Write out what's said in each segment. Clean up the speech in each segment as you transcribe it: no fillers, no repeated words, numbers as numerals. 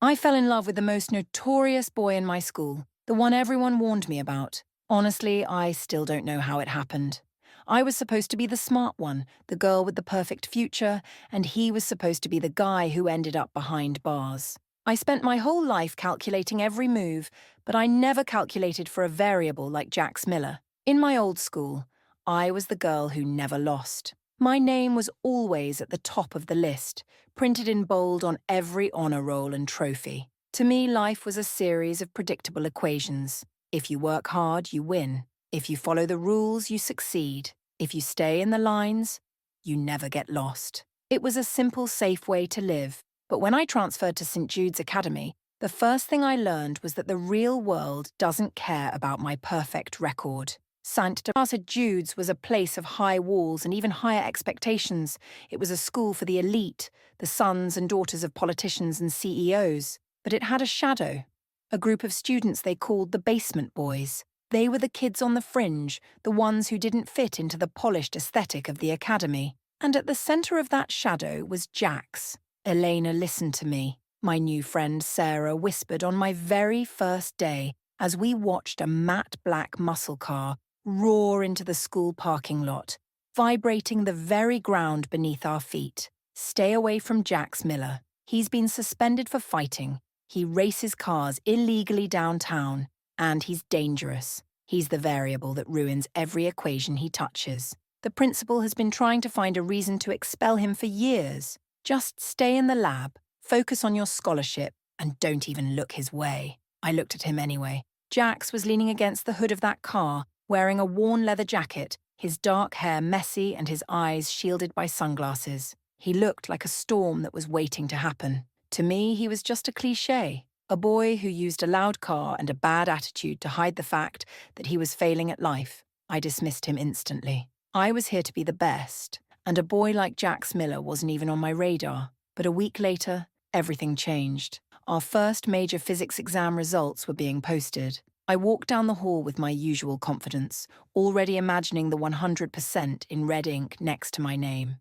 I fell in love with the most notorious boy in my school, the one everyone warned me about. Honestly, I still don't know how it happened. I was supposed to be the smart one, the girl with the perfect future, and he was supposed to be the guy who ended up behind bars. I spent my whole life calculating every move, but I never calculated for a variable like Jax Miller. In my old school, I was the girl who never lost. My name was always at the top of the list, printed in bold on every honor roll and trophy. To me, life was a series of predictable equations. If you work hard, you win. If you follow the rules, you succeed. If you stay in the lines, you never get lost. It was a simple, safe way to live. But when I transferred to St. Jude's Academy, the first thing I learned was that the real world doesn't care about my perfect record. St. Jude's was a place of high walls and even higher expectations. It was a school for the elite, the sons and daughters of politicians and CEOs. But it had a shadow, a group of students they called the basement boys. They were the kids on the fringe, the ones who didn't fit into the polished aesthetic of the academy. And at the center of that shadow was Jax. Elena, listened to me, my new friend Sarah whispered on my very first day as we watched a matte black muscle car roar into the school parking lot, vibrating the very ground beneath our feet. Stay away from Jax Miller. He's been suspended for fighting. He races cars illegally downtown, and he's dangerous. He's the variable that ruins every equation he touches. The principal has been trying to find a reason to expel him for years. Just stay in the lab, focus on your scholarship, and don't even look his way. I looked at him anyway. Jax was leaning against the hood of that car, wearing a worn leather jacket, his dark hair messy and his eyes shielded by sunglasses. He looked like a storm that was waiting to happen. To me, he was just a cliché, a boy who used a loud car and a bad attitude to hide the fact that he was failing at life. I dismissed him instantly. I was here to be the best, and a boy like Jax Miller wasn't even on my radar. But a week later, everything changed. Our first major physics exam results were being posted. I walked down the hall with my usual confidence, already imagining the 100% in red ink next to my name.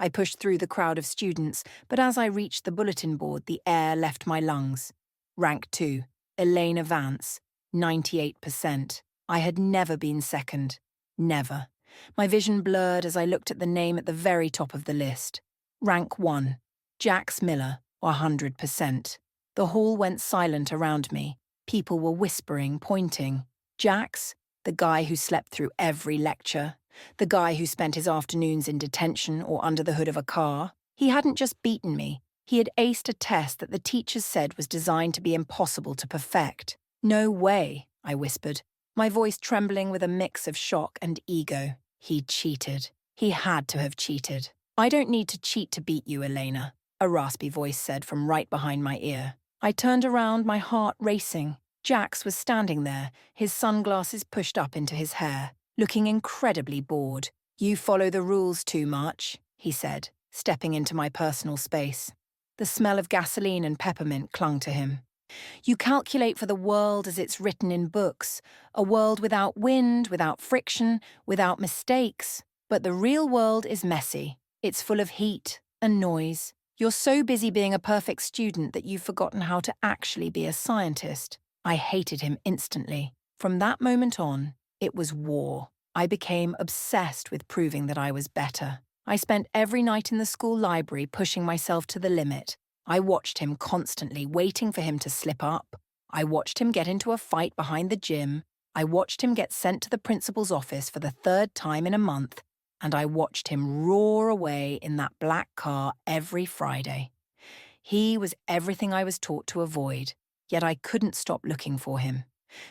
I pushed through the crowd of students, but as I reached the bulletin board, the air left my lungs. Rank 2, Elena Vance, 98%. I had never been second. Never. My vision blurred as I looked at the name at the very top of the list. Rank 1, Jax Miller, 100%. The hall went silent around me. People were whispering, pointing. Jax, the guy who slept through every lecture, the guy who spent his afternoons in detention or under the hood of a car. He hadn't just beaten me. He had aced a test that the teachers said was designed to be impossible to perfect. No way, I whispered, my voice trembling with a mix of shock and ego. He'd cheated. He had to have cheated. I don't need to cheat to beat you, Elena, a raspy voice said from right behind my ear. I turned around, my heart racing. Jax was standing there, his sunglasses pushed up into his hair, looking incredibly bored. You follow the rules too much, he said, stepping into my personal space. The smell of gasoline and peppermint clung to him. You calculate for the world as it's written in books, a world without wind, without friction, without mistakes. But the real world is messy. It's full of heat and noise. You're so busy being a perfect student that you've forgotten how to actually be a scientist. I hated him instantly. From that moment on, it was war. I became obsessed with proving that I was better. I spent every night in the school library pushing myself to the limit. I watched him constantly, waiting for him to slip up. I watched him get into a fight behind the gym. I watched him get sent to the principal's office for the third time in a month. And I watched him roar away in that black car every Friday. He was everything I was taught to avoid, yet I couldn't stop looking for him.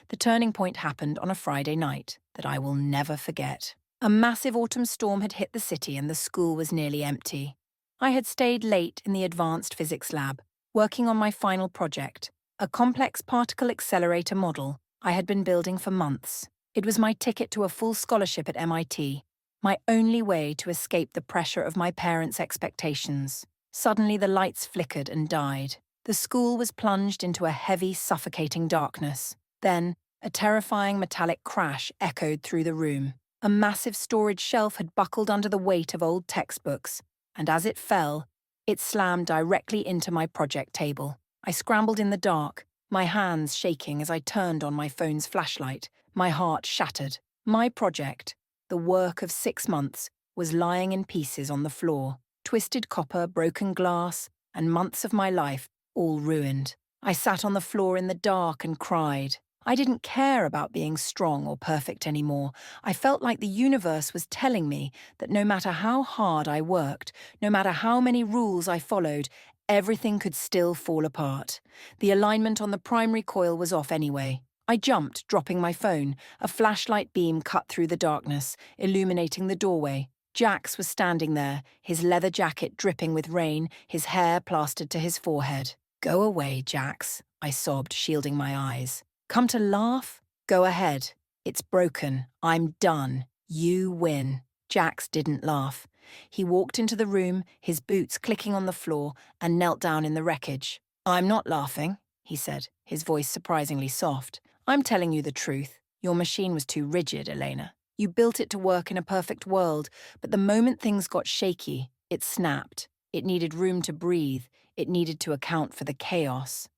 The turning point happened on a Friday night that I will never forget. A massive autumn storm had hit the city and the school was nearly empty. I had stayed late in the advanced physics lab, working on my final project, a complex particle accelerator model I had been building for months. It was my ticket to a full scholarship at MIT. My only way to escape the pressure of my parents' expectations. Suddenly the lights flickered and died. The school was plunged into a heavy, suffocating darkness. Then, a terrifying metallic crash echoed through the room. A massive storage shelf had buckled under the weight of old textbooks, and as it fell, it slammed directly into my project table. I scrambled in the dark, my hands shaking as I turned on my phone's flashlight, my heart shattered. My project, the work of 6 months, was lying in pieces on the floor. Twisted copper, broken glass, and months of my life, all ruined. I sat on the floor in the dark and cried. I didn't care about being strong or perfect anymore. I felt like the universe was telling me that no matter how hard I worked, no matter how many rules I followed, everything could still fall apart. The alignment on the primary coil was off anyway. I jumped, dropping my phone. A flashlight beam cut through the darkness, illuminating the doorway. Jax was standing there, his leather jacket dripping with rain, his hair plastered to his forehead. "Go away, Jax," I sobbed, shielding my eyes. "Come to laugh? Go ahead. It's broken. I'm done. You win." Jax didn't laugh. He walked into the room, his boots clicking on the floor, and knelt down in the wreckage. "I'm not laughing," he said, his voice surprisingly soft. "I'm telling you the truth. Your machine was too rigid, Elena. You built it to work in a perfect world, but the moment things got shaky, it snapped. It needed room to breathe. It needed to account for the chaos."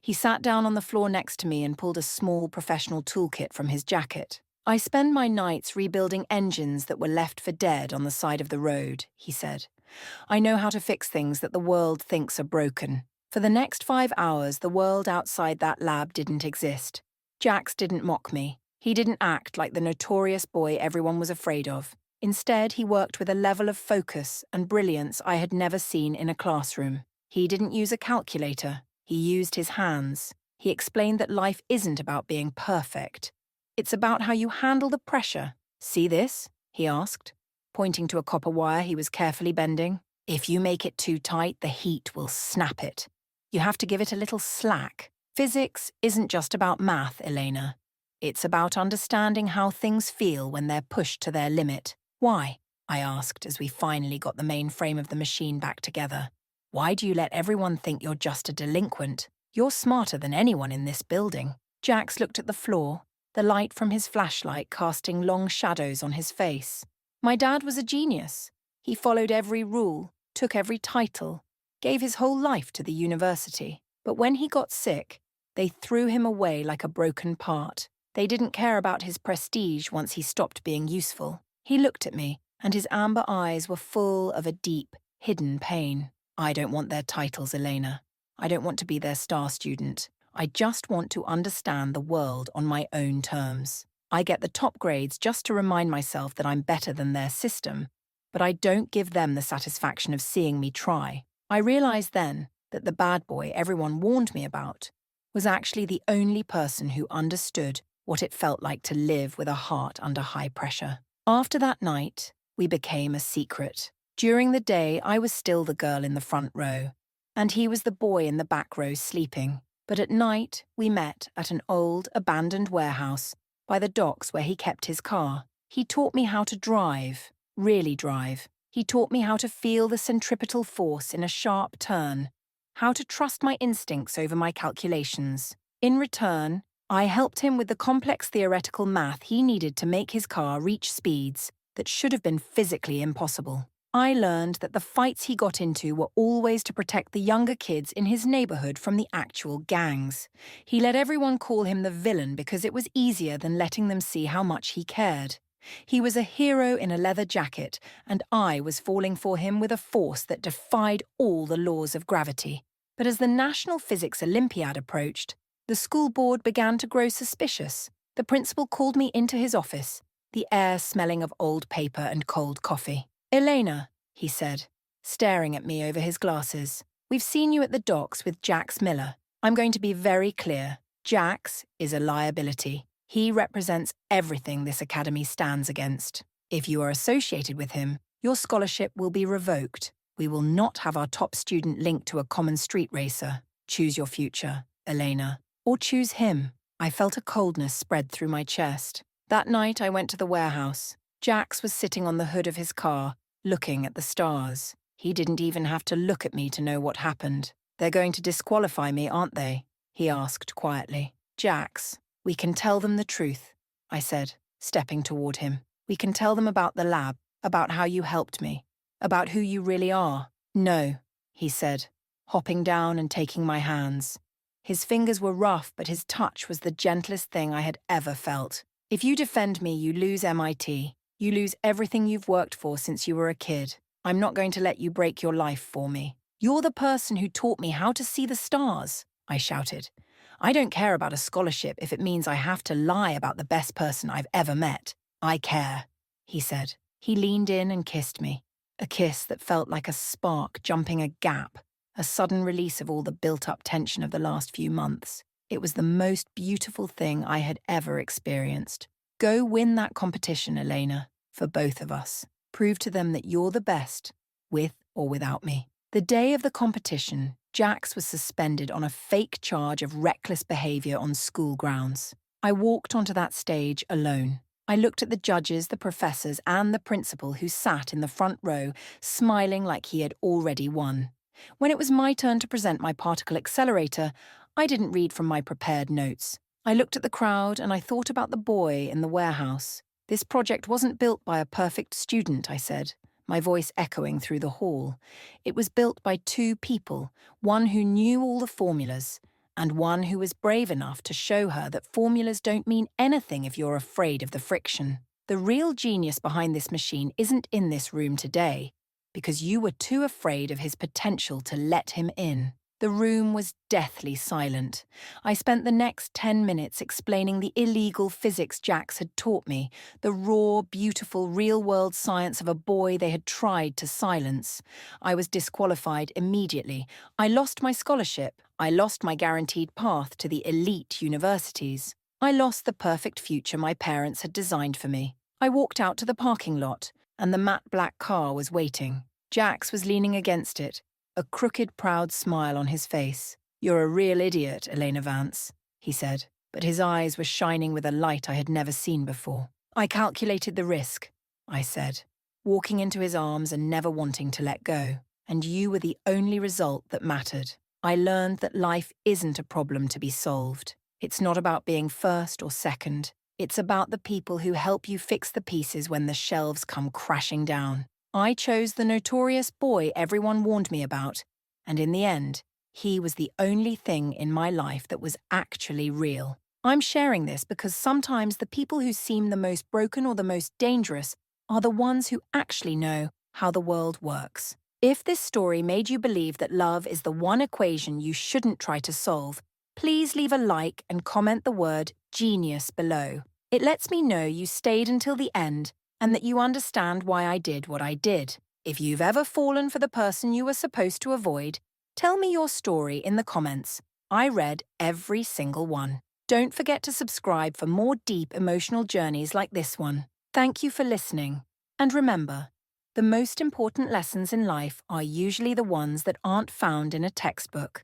He sat down on the floor next to me and pulled a small professional toolkit from his jacket. "I spend my nights rebuilding engines that were left for dead on the side of the road," he said. "I know how to fix things that the world thinks are broken." For the next 5 hours, the world outside that lab didn't exist. Jax didn't mock me. He didn't act like the notorious boy everyone was afraid of. Instead, he worked with a level of focus and brilliance I had never seen in a classroom. He didn't use a calculator. He used his hands. He explained that life isn't about being perfect. It's about how you handle the pressure. "See this?" he asked, pointing to a copper wire he was carefully bending. "If you make it too tight, the heat will snap it. You have to give it a little slack. Physics isn't just about math, Elena. It's about understanding how things feel when they're pushed to their limit." "Why?" I asked as we finally got the main frame of the machine back together. "Why do you let everyone think you're just a delinquent? You're smarter than anyone in this building." Jax looked at the floor, the light from his flashlight casting long shadows on his face. "My dad was a genius. He followed every rule, took every title, gave his whole life to the university. But when he got sick, they threw him away like a broken part. They didn't care about his prestige once he stopped being useful." He looked at me, and his amber eyes were full of a deep, hidden pain. "I don't want their titles, Elena. I don't want to be their star student. I just want to understand the world on my own terms. I get the top grades just to remind myself that I'm better than their system, but I don't give them the satisfaction of seeing me try." I realized then that the bad boy everyone warned me about was actually the only person who understood what it felt like to live with a heart under high pressure. After that night, we became a secret. During the day, I was still the girl in the front row, and he was the boy in the back row sleeping. But at night, we met at an old, abandoned warehouse by the docks where he kept his car. He taught me how to drive, really drive. He taught me how to feel the centripetal force in a sharp turn, how to trust my instincts over my calculations. In return, I helped him with the complex theoretical math he needed to make his car reach speeds that should have been physically impossible. I learned that the fights he got into were always to protect the younger kids in his neighborhood from the actual gangs. He let everyone call him the villain because it was easier than letting them see how much he cared. He was a hero in a leather jacket, and I was falling for him with a force that defied all the laws of gravity. But as the National Physics Olympiad approached, the school board began to grow suspicious. The principal called me into his office, the air smelling of old paper and cold coffee. "Elena," he said, staring at me over his glasses, "we've seen you at the docks with Jax Miller. I'm going to be very clear. Jax is a liability. He represents everything this academy stands against. If you are associated with him, your scholarship will be revoked. We will not have our top student linked to a common street racer. Choose your future, Elena. Or choose him." I felt a coldness spread through my chest. That night I went to the warehouse. Jax was sitting on the hood of his car, looking at the stars. He didn't even have to look at me to know what happened. "They're going to disqualify me, aren't they?" he asked quietly. "Jax, we can tell them the truth," I said, stepping toward him. "We can tell them about the lab, about how you helped me, about who you really are." "No," he said, hopping down and taking my hands. His fingers were rough, but his touch was the gentlest thing I had ever felt. If you defend me, you lose MIT. You lose everything you've worked for since you were a kid. I'm not going to let you break your life for me. You're the person who taught me how to see the stars, I shouted. I don't care about a scholarship if it means I have to lie about the best person I've ever met. I care, he said. He leaned in and kissed me. A kiss that felt like a spark jumping a gap, a sudden release of all the built-up tension of the last few months. It was the most beautiful thing I had ever experienced. Go win that competition, Elena, for both of us. Prove to them that you're the best, with or without me. The day of the competition, Jax was suspended on a fake charge of reckless behavior on school grounds. I walked onto that stage alone. I looked at the judges, the professors, and the principal who sat in the front row, smiling like he had already won. When it was my turn to present my particle accelerator, I didn't read from my prepared notes. I looked at the crowd and I thought about the boy in the warehouse. This project wasn't built by a perfect student, I said, my voice echoing through the hall. It was built by two people, one who knew all the formulas, and one who was brave enough to show her that formulas don't mean anything if you're afraid of the friction. The real genius behind this machine isn't in this room today, because you were too afraid of his potential to let him in. The room was deathly silent. I spent the next 10 minutes explaining the illegal physics Jax had taught me, the raw, beautiful, real-world science of a boy they had tried to silence. I was disqualified immediately. I lost my scholarship. I lost my guaranteed path to the elite universities. I lost the perfect future my parents had designed for me. I walked out to the parking lot, and the matte black car was waiting. Jax was leaning against it, a crooked, proud smile on his face. "You're a real idiot, Elena Vance," he said, but his eyes were shining with a light I had never seen before. "I calculated the risk," I said, walking into his arms and never wanting to let go. "And you were the only result that mattered. I learned that life isn't a problem to be solved. It's not about being first or second. It's about the people who help you fix the pieces when the shelves come crashing down. I chose the notorious boy everyone warned me about, and in the end, he was the only thing in my life that was actually real. I'm sharing this because sometimes the people who seem the most broken or the most dangerous are the ones who actually know how the world works. If this story made you believe that love is the one equation you shouldn't try to solve, please leave a like and comment the word genius below. It lets me know you stayed until the end and that you understand why I did what I did. If you've ever fallen for the person you were supposed to avoid, tell me your story in the comments. I read every single one. Don't forget to subscribe for more deep emotional journeys like this one. Thank you for listening. And remember, the most important lessons in life are usually the ones that aren't found in a textbook.